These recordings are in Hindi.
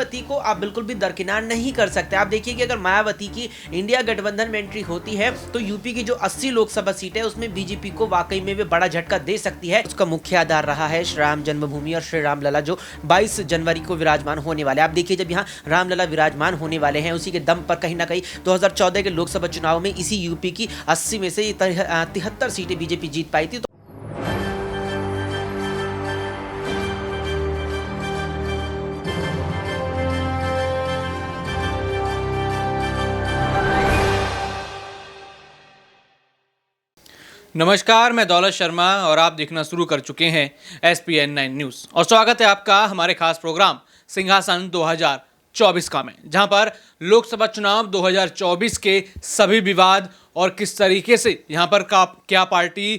मायावती को आप बिल्कुल भी दरकिनार नहीं कर सकते। आप देखिए कि अगर मायावती की इंडिया गठबंधन में एंट्री होती है तो यूपी की जो 80 लोकसभा सीट है उसमें बीजेपी को वाकई में भी बड़ा झटका दे सकती है। उसका मुख्य आधार रहा है श्री राम जन्मभूमि और श्री रामलला जो 22 जनवरी को विराजमान होने वाले। आप देखिए जब यहाँ रामलला विराजमान होने वाले हैं उसी के दम पर कहीं ना कहीं 2014 के लोकसभा चुनाव में इसी यूपी की 80 में से 73 सीटें बीजेपी जीत पाई थी। नमस्कार, मैं दौलत शर्मा और आप देखना शुरू कर चुके हैं SPN9 न्यूज़ और स्वागत है आपका हमारे खास प्रोग्राम सिंहासन 2024 का में, जहां पर लोकसभा चुनाव 2024 के सभी विवाद और किस तरीके से यहां पर क्या पार्टी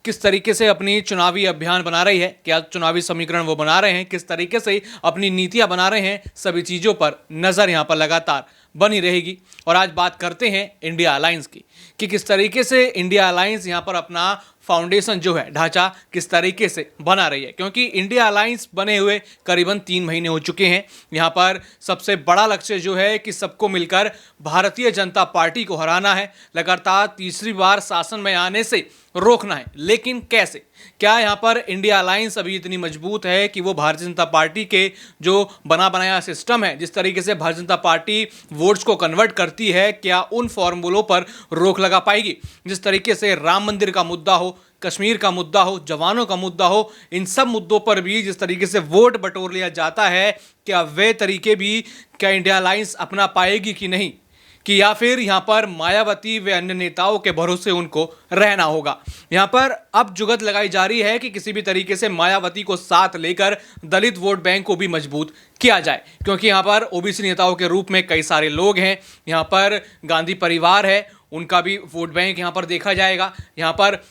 किस तरीके से अपनी चुनावी अभियान बना रही है, क्या चुनावी समीकरण वो बना रहे हैं, किस तरीके से अपनी नीतियां बना रहे हैं, सभी चीज़ों पर नज़र यहां पर लगातार बनी रहेगी। और आज बात करते हैं इंडिया अलायंस की कि किस तरीके से इंडिया अलायंस यहाँ पर अपना फाउंडेशन जो है ढांचा किस तरीके से बना रही है, क्योंकि इंडिया अलायंस बने हुए करीबन 3 महीने हो चुके हैं। यहाँ पर सबसे बड़ा लक्ष्य जो है कि सबको मिलकर भारतीय जनता पार्टी को हराना है, लगातार तीसरी बार शासन में आने से रोकना है। लेकिन कैसे? क्या यहाँ पर इंडिया अलायंस अभी इतनी मजबूत है कि वो भारतीय जनता पार्टी के जो बना बनाया सिस्टम है, जिस तरीके से भारतीय जनता पार्टी वोट्स को कन्वर्ट करती है, क्या उन फॉर्मूलों पर रोक लगा पाएगी? जिस तरीके से राम मंदिर का मुद्दा हो, कश्मीर का मुद्दा हो, जवानों का मुद्दा हो, इन सब मुद्दों पर भी जिस तरीके से वोट बटोर लिया जाता है, क्या वे तरीके भी क्या इंडिया अलायंस अपना पाएगी कि नहीं, कि या फिर यहां पर मायावती व अन्य नेताओं के भरोसे उनको रहना होगा? यहां पर अब जुगत लगाई जा रही है कि किसी भी तरीके से मायावती को साथ लेकर दलित वोट बैंक को भी मजबूत किया जाए, क्योंकि यहां पर ओबीसी नेताओं के रूप में कई सारे लोग हैं, यहां पर गांधी परिवार है, उनका भी वोट बैंक यहां पर देखा जाएगा। यहां पर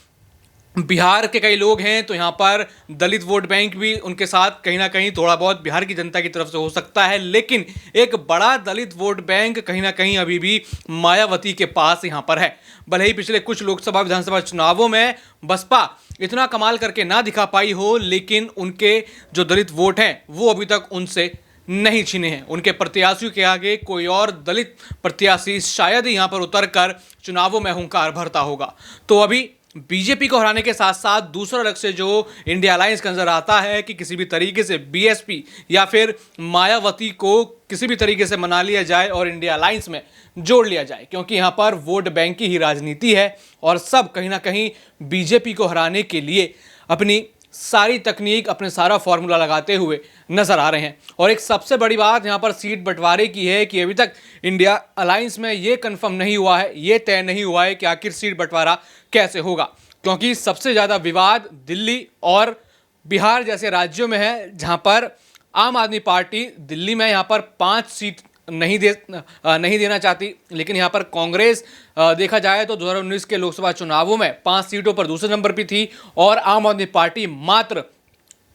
बिहार के कई लोग हैं, तो यहाँ पर दलित वोट बैंक भी उनके साथ कहीं ना कहीं थोड़ा बहुत बिहार की जनता की तरफ से हो सकता है। लेकिन एक बड़ा दलित वोट बैंक कहीं ना कहीं अभी भी मायावती के पास यहाँ पर है। भले ही पिछले कुछ लोकसभा विधानसभा चुनावों में बसपा इतना कमाल करके ना दिखा पाई हो, लेकिन उनके जो दलित वोट हैं वो अभी तक उनसे नहीं छीने हैं। उनके प्रत्याशियों के आगे कोई और दलित प्रत्याशी शायद यहाँ पर उतरकर चुनावों में हुंकार भरता होगा। तो अभी बीजेपी को हराने के साथ साथ दूसरा लक्ष्य जो इंडिया अलायंस का नजर आता है कि किसी भी तरीके से बीएसपी या फिर मायावती को किसी भी तरीके से मना लिया जाए और इंडिया अलायंस में जोड़ लिया जाए, क्योंकि यहाँ पर वोट बैंक की ही राजनीति है और सब कहीं ना कहीं बीजेपी को हराने के लिए अपनी सारी तकनीक, अपने सारा फॉर्मूला लगाते हुए नजर आ रहे हैं। और एक सबसे बड़ी बात यहाँ पर सीट बंटवारे की है कि अभी तक इंडिया अलायंस में ये कंफर्म नहीं हुआ है, ये तय नहीं हुआ है कि आखिर सीट बंटवारा कैसे होगा, क्योंकि सबसे ज़्यादा विवाद दिल्ली और बिहार जैसे राज्यों में है, जहाँ पर आम आदमी पार्टी दिल्ली में यहाँ पर 5 सीट नहीं देना चाहती, लेकिन यहाँ पर कांग्रेस देखा जाए तो 2019 के लोकसभा चुनावों में 5 सीटों पर दूसरे नंबर पर थी और आम आदमी पार्टी मात्र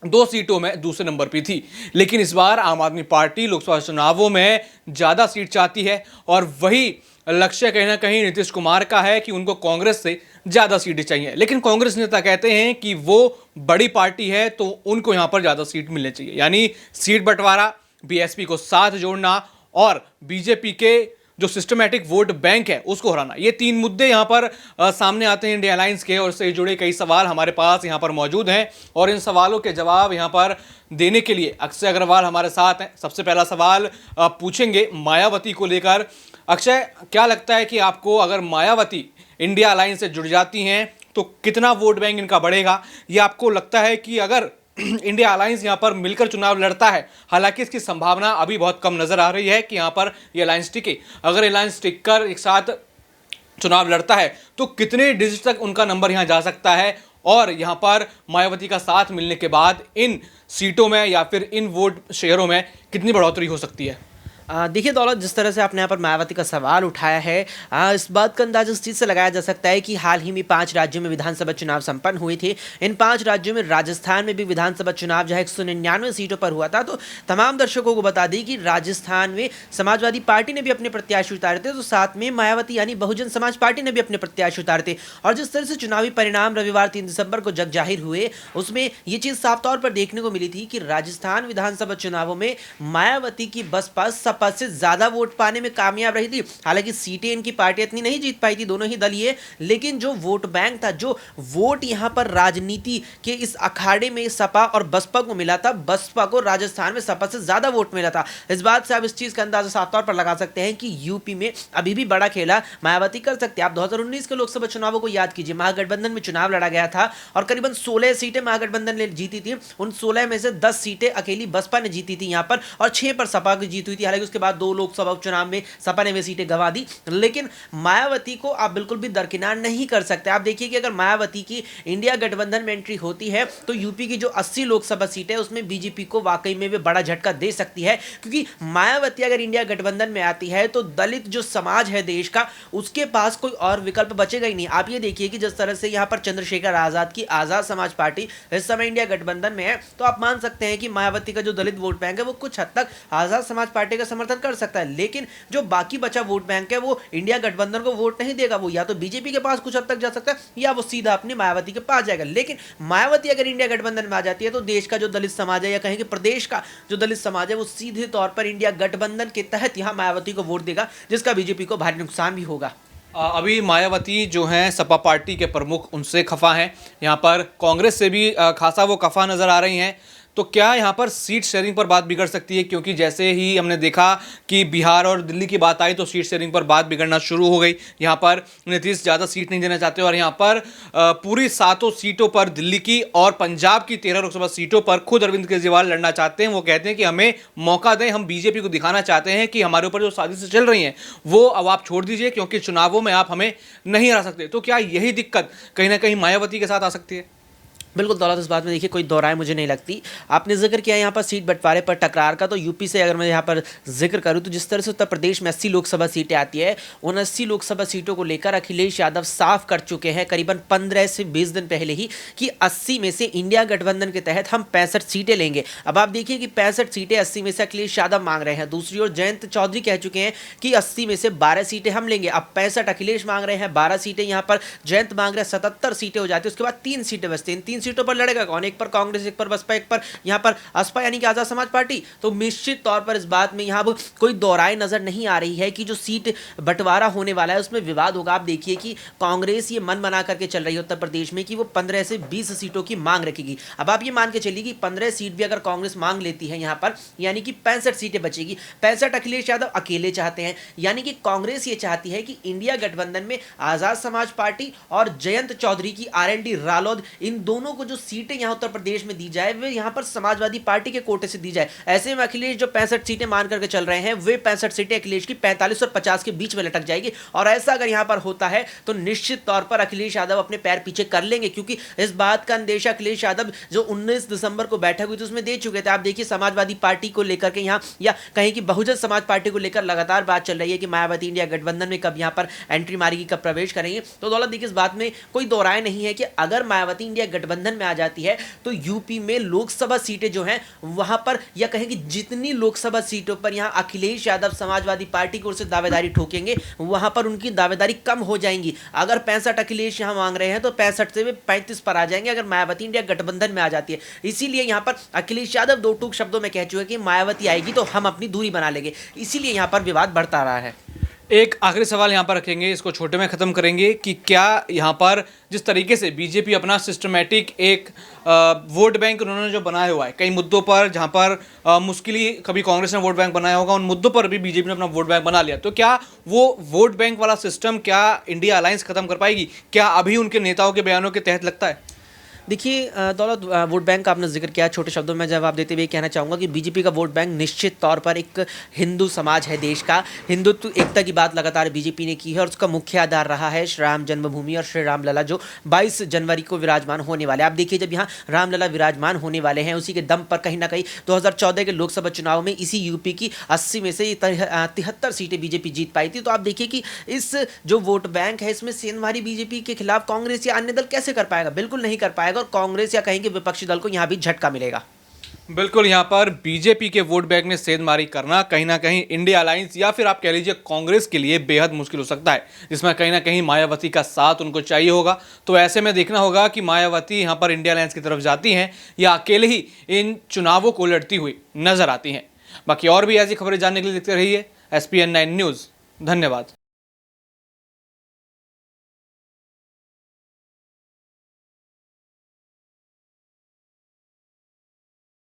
2 सीटों में दूसरे नंबर पर थी। लेकिन इस बार आम आदमी पार्टी लोकसभा चुनावों में ज़्यादा सीट चाहती है और वही लक्ष्य कहीं ना कहीं नीतीश कुमार का है कि उनको कांग्रेस से ज़्यादा सीटें चाहिए। लेकिन कांग्रेस नेता कहते हैं कि वो बड़ी पार्टी है तो उनको यहाँ पर ज़्यादा सीट मिलनी चाहिए, यानी सीट बंटवारा, बीएसपी को साथ जोड़ना और बीजेपी के जो सिस्टमैटिक वोट बैंक है उसको हराना, ये 3 मुद्दे यहाँ पर सामने आते हैं इंडिया अलायंस के। और इससे जुड़े कई सवाल हमारे पास यहाँ पर मौजूद हैं और इन सवालों के जवाब यहाँ पर देने के लिए अक्षय अग्रवाल हमारे साथ हैं। सबसे पहला सवाल पूछेंगे मायावती को लेकर। अक्षय, क्या लगता है कि आपको अगर मायावती इंडिया अलायंस से जुड़ जाती हैं तो कितना वोट बैंक इनका बढ़ेगा, या आपको लगता है कि अगर इंडिया अलायंस यहाँ पर मिलकर चुनाव लड़ता है, हालांकि इसकी संभावना अभी बहुत कम नजर आ रही है कि यहाँ पर ये अलायंस टिके, अगर अलायंस टिककर एक साथ चुनाव लड़ता है तो कितने डिजिट तक उनका नंबर यहाँ जा सकता है और यहाँ पर मायावती का साथ मिलने के बाद इन सीटों में या फिर इन वोट शेयरों में कितनी बढ़ोतरी हो सकती है? देखिए दौलत, जिस तरह से आपने यहाँ पर मायावती का सवाल उठाया है, इस बात का अंदाजा इस चीज़ से लगाया जा सकता है कि हाल ही में 5 राज्यों में विधानसभा चुनाव संपन्न हुए थे। इन 5 राज्यों में राजस्थान में भी विधानसभा चुनाव जो है 199 सीटों पर हुआ था। तो तमाम दर्शकों को बता दें कि राजस्थान में समाजवादी पार्टी ने भी अपने प्रत्याशी उतारे थे, तो साथ में मायावती यानी बहुजन समाज पार्टी ने भी अपने प्रत्याशी उतारे थे। और जिस तरह से चुनावी परिणाम रविवार 3 दिसंबर को जग जाहिर हुए, उसमें ये चीज़ साफ तौर पर देखने को मिली थी कि राजस्थान विधानसभा चुनावों में मायावती की बसपा सपा से ज्यादा वोट पाने में कामयाब रही थी। हालांकि सीटें इनकी पार्टी इतनी नहीं जीत पाई थी, दोनों ही दलीय, लेकिन जो वोट बैंक था, जो वोट यहां पर राजनीति के इस अखाड़े में सपा और बसपा को मिला था, बसपा को राजस्थान में सपा से ज्यादा वोट मिला था। इस बात से आप इस चीज का अंदाजा साफ तौर पर लगा सकते हैं कि यूपी में अभी भी बड़ा खेला मायावती कर सकते हैं। आप 2019 के लोकसभा चुनावों को याद कीजिए, महागठबंधन में चुनाव लड़ा गया था और करीबन 16 सीटें महागठबंधन ने जीती थी। उन 16 में से 10 सीटें अकेली बसपा ने जीती थी यहां पर, और 6 पर सपा की जीत हुई थी। हालांकि उसके बाद 2 लोकसभा उपचुनाव में सपा ने वे सीटें गंवा दी, लेकिन मायावती को आप बिल्कुल भी दरकिनार नहीं कर सकते। आप देखिए कि अगर मायावती की इंडिया गठबंधन में एंट्री होती है तो यूपी की जो 80 लोकसभा सीटें है उसमें बीजेपी को वाकई में भी बड़ा झटका दे सकती है, क्योंकि मायावती अगर इंडिया गठबंधन में आती है तो दलित जो समाज है देश का, उसके पास कोई और विकल्प बचेगा ही नहीं। आप ये देखिए कि जिस तरह से यहां पर चंद्रशेखर आजाद की आजाद समाज पार्टी इस समय इंडिया गठबंधन में है, तो आप मान सकते हैं कि मायावती का जो दलित वोट बैंक है वो कुछ हद तक आजाद समाज पार्टी का समर्थन कर सकता है, लेकिन जो बाकी बचा वोट बैंक है वो इंडिया गठबंधन को वोट नहीं देगा। वो या तो बीजेपी के पास कुछ हद तक जा सकता है या वो सीधा अपनी मायावती के पास जाएगा। लेकिन मायावती अगर इंडिया गठबंधन में आ जाती है तो देश का जो दलित समाज है, या कहें कि प्रदेश का जो दलित समाज है, वो सीधे तौर पर इंडिया गठबंधन के तहत यहां मायावती को वोट देगा, जिसका बीजेपी को भारी नुकसान भी होगा। अभी मायावती जो हैं सपा पार्टी के प्रमुख, उनसे खफा हैं, यहाँ पर कांग्रेस से भी खासा वो खफा नज़र आ रही हैं। तो क्या यहाँ पर सीट शेयरिंग पर बात बिगड़ सकती है? क्योंकि जैसे ही हमने देखा कि बिहार और दिल्ली की बात आई तो सीट शेयरिंग पर बात बिगड़ना शुरू हो गई। यहाँ पर नीतीश ज़्यादा सीट नहीं देना चाहते और यहाँ पर पूरी 7 सीटों पर दिल्ली की और पंजाब की 13 लोकसभा सीटों पर खुद अरविंद केजरीवाल लड़ना चाहते हैं। वो कहते हैं कि हमें मौका दें, हम बीजेपी को दिखाना चाहते हैं कि हमारे ऊपर जो साजिशें चल रही हैं वो अब आप छोड़ दीजिए, क्योंकि चुनावों में आप हमें नहीं हरा सकते। तो क्या यही दिक्कत कहीं ना कहीं मायावती के साथ आ सकती है? बिल्कुल दौलत, इस बात में देखिए कोई दो राय मुझे नहीं लगती। आपने जिक्र किया यहाँ पर सीट बंटवारे पर टकरार का, तो यूपी से अगर मैं यहाँ पर जिक्र करूँ तो जिस तरह से उत्तर प्रदेश में 80 लोकसभा सीटें आती है, उन 80 लोकसभा सीटों को लेकर अखिलेश यादव साफ कर चुके हैं करीबन 15 से 20 दिन पहले ही कि 80 में से इंडिया गठबंधन के तहत हम 65 सीटें लेंगे। अब आप देखिए कि 65 सीटें 80 में से अखिलेश यादव मांग रहे हैं। दूसरी ओर जयंत चौधरी कह चुके हैं कि 80 में से 12 सीटें हम लेंगे। अब 65 अखिलेश मांग रहे हैं, 12 सीटें यहाँ पर जयंत मांग रहे हैं, 77 सीटें हो जाती है। उसके बाद 3 सीटें बचती हैं। इन 3 सीटों पर लड़ेगा कौन? एक पर कांग्रेस, एक पर बसपा, एक पर यहाँ पर असपा यानी कि आजाद समाज पार्टी। तो निश्चित तौर पर इस बात में यहाँ कोई दोहराई नजर नहीं आ रही है कि जो सीट बंटवारा होने वाला है उसमें विवाद होगा। आप देखिए कि कांग्रेस ये मन बना करके चल रही है उत्तर प्रदेश में कि वो 15 से 20 सीटों की मांग रखेगी। अब आप ये मान के चलिए कि 15 सीट भी अगर कांग्रेस मांग लेती है यहाँ पर, यानी कि 65 सीटें बचेगी। 65 अखिलेश यादव अकेले चाहते हैं, यानी कि कांग्रेस ये चाहती है कि इंडिया गठबंधन में आजाद समाज पार्टी और जयंत चौधरी की आरएलडी रालोद, इन दोनों को जो सीटें यहाँ उत्तर प्रदेश में दी जाए वे यहाँ पर समाजवादी पार्टी के कोटे से दी जाए। ऐसे में अखिलेश जो 65 सीटें मान करके चल रहे हैं, वे 65 सीटें अखिलेश की 45 और 50 के बीच में लटक जाएगी। और ऐसा अगर यहाँ पर होता है तो निश्चित तौर पर अखिलेश यादव अपने पैर पीछे कर लेंगे, क्योंकि इस बात का अंदेशा अखिलेश यादव जो 19 दिसंबर को बैठक हुई थी उसमें दे चुके थे। आप देखिए समाजवादी पार्टी को लेकर के यहाँ, या कहीं की बहुजन समाज पार्टी को लेकर लगातार बात चल रही है कि मायावती इंडिया गठबंधन में कब यहाँ पर एंट्री मारेगी, कब प्रवेश करेंगे। तो दौलत देखिए इस बात में कोई दो राय नहीं है कि अगर मायावती इंडिया गठबंधन में आ जाती है तो यूपी में लोकसभा सीटें जो हैं वहां पर, या कहेंगे जितनी लोकसभा सीटों पर यहां अखिलेश यादव समाजवादी पार्टी की ओर से दावेदारी ठोकेंगे वहां पर उनकी दावेदारी कम हो जाएंगी। अगर 65 अखिलेश यहां मांग रहे हैं तो 65 से वे 35 पर आ जाएंगे अगर मायावती इंडिया गठबंधन में आ जाती है। इसीलिए यहां पर अखिलेश यादव दो टूक शब्दों में कह चुके कि मायावती आएगी तो हम अपनी दूरी बना लेंगे। इसीलिए यहां पर विवाद बढ़ता रहा है। एक आखिरी सवाल यहाँ पर रखेंगे, इसको छोटे में ख़त्म करेंगे कि क्या यहाँ पर जिस तरीके से बीजेपी अपना सिस्टमेटिक एक वोट बैंक उन्होंने जो बनाया हुआ है कई मुद्दों पर, जहाँ पर मुश्किल ही कभी कांग्रेस ने वोट बैंक बनाया होगा, उन मुद्दों पर भी बीजेपी ने अपना वोट बैंक बना लिया, तो क्या वो वोट बैंक वाला सिस्टम क्या इंडिया अलायंस ख़त्म कर पाएगी? क्या अभी उनके नेताओं के बयानों के तहत लगता है? देखिए दौलत, वोट बैंक का आपने जिक्र किया, छोटे शब्दों में जवाब देते हुए कहना चाहूँगा कि बीजेपी का वोट बैंक निश्चित तौर पर एक हिंदू समाज है देश का। हिंदुत्व एकता की बात लगातार बीजेपी ने की है और उसका मुख्य आधार रहा है श्री राम जन्मभूमि और श्री रामलला जो 22 जनवरी को विराजमान होने वाले हैं। आप देखिए जब यहाँ रामलला विराजमान होने वाले हैं, उसी के दम पर कहीं ना कहीं 2014 के लोकसभा चुनाव में इसी यूपी की 80 में से 73 सीटें बीजेपी जीत पाई थी। तो आप देखिए कि इस जो वोट बैंक है इसमें सेंधमारी बीजेपी के खिलाफ कांग्रेस या अन्य दल कैसे कर पाएगा? बिल्कुल नहीं कर पाएगा और कांग्रेस या कहेंगे विपक्षी दल को यहाँ भी झटका मिलेगा। बिल्कुल, यहाँ पर बीजेपी के वोट बैंक में सेंधमारी करना कहीं ना कहीं इंडिया अलायंस या फिर आप कह लीजिए कांग्रेस के लिए बेहद मुश्किल हो सकता है, जिसमें कहीं ना कहीं मायावती का साथ उनको चाहिए होगा। तो ऐसे में देखना होगा कि मायावती यहाँ पर इंडिया अलायंस की तरफ जाती हैं या अकेले ही इन चुनावों को लड़ती हुई नजर आती हैं। बाकी और भी ऐसी खबरें जानने के लिए देखते रहिए SPN9 न्यूज़। धन्यवाद।